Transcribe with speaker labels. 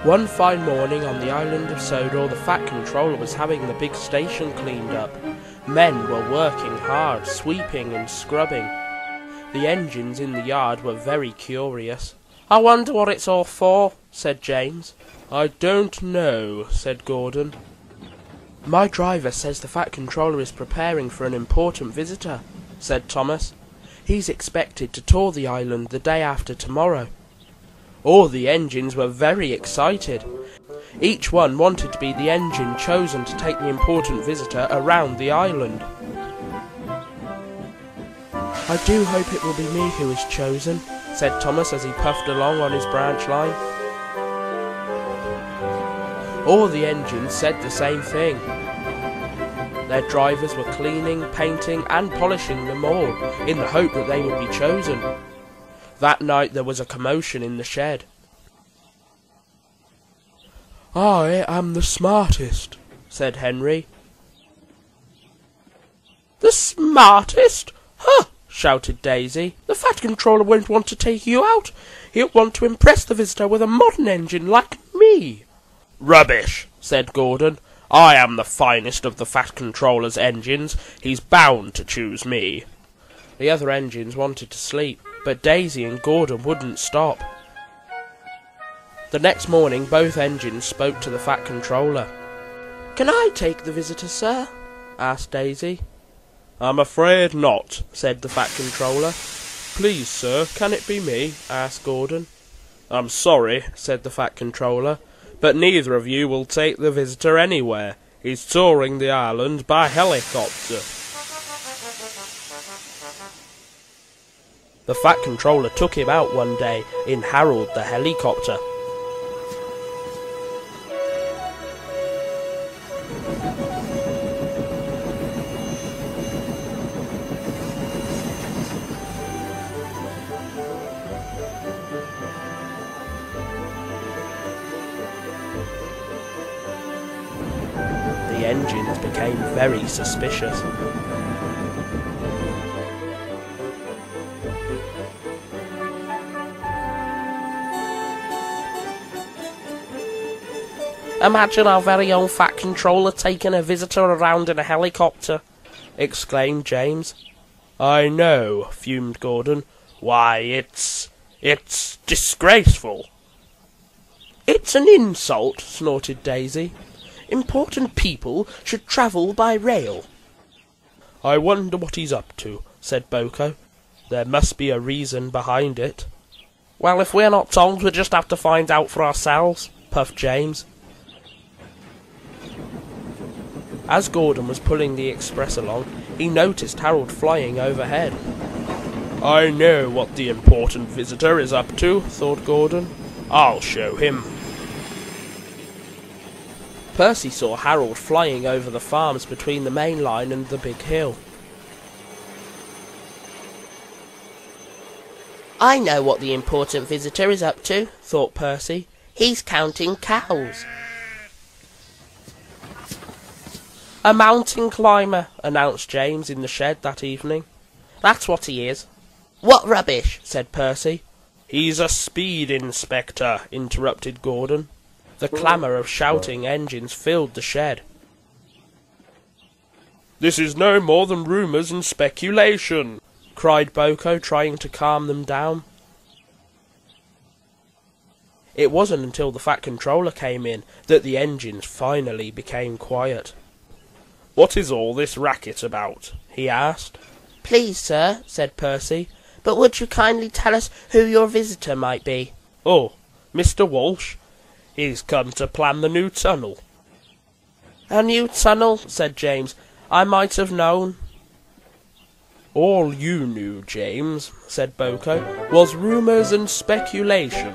Speaker 1: One fine morning on the island of Sodor, the Fat Controller was having the big station cleaned up. Men were working hard, sweeping and scrubbing. The engines in the yard were very curious. "I wonder what it's all for," said James. "I don't know," said Gordon. "My driver says the Fat Controller is preparing for an important visitor," said Thomas. "He's expected to tour the island the day after tomorrow." All the engines were very excited. Each one wanted to be the engine chosen to take the important visitor around the island. "I do hope it will be me who is chosen," said Thomas as he puffed along on his branch line. All the engines said the same thing. Their drivers were cleaning, painting and polishing them all, in the hope that they would be chosen. That night there was a commotion in the shed. "I am the smartest," said Henry. "The smartest? Huh!" shouted Daisy. "The Fat Controller won't want to take you out. He'll want to impress the visitor with a modern engine like me." "Rubbish," said Gordon. "I am the finest of the Fat Controller's engines. He's bound to choose me." The other engines wanted to sleep, but Daisy and Gordon wouldn't stop. The next morning both engines spoke to the Fat Controller. "Can I take the visitor, sir?" asked Daisy. "I'm afraid not," said the Fat Controller. "Please, sir, can it be me?" asked Gordon. "I'm sorry," said the Fat Controller, "but neither of you will take the visitor anywhere. He's touring the island by helicopter." The Fat Controller took him out one day in Harold the helicopter. The engines became very suspicious. "Imagine our very own Fat Controller taking a visitor around in a helicopter," exclaimed James. "I know," fumed Gordon. "Why, it's disgraceful." "It's an insult," snorted Daisy. "Important people should travel by rail." "I wonder what he's up to," said Boko. "There must be a reason behind it." "Well, if we're not told, we'll just have to find out for ourselves," puffed James. As Gordon was pulling the express along, he noticed Harold flying overhead. "I know what the important visitor is up to," thought Gordon. "I'll show him." Percy saw Harold flying over the farms between the main line and the big hill. "I know what the important visitor is up to," thought Percy. "He's counting cows." "A mountain climber," announced James in the shed that evening. "That's what he is." "What rubbish," said Percy. "He's a speed inspector," interrupted Gordon. The clamour of shouting engines filled the shed. "This is no more than rumours and speculation," cried Boko, trying to calm them down. It wasn't until the Fat Controller came in that the engines finally became quiet. "What is all this racket about?" he asked. "Please, sir," said Percy, "but would you kindly tell us who your visitor might be?" "Oh, Mr. Walsh? He's come to plan the new tunnel." "A new tunnel?" said James. "I might have known." "All you knew, James," said Boko, "was rumours and speculation.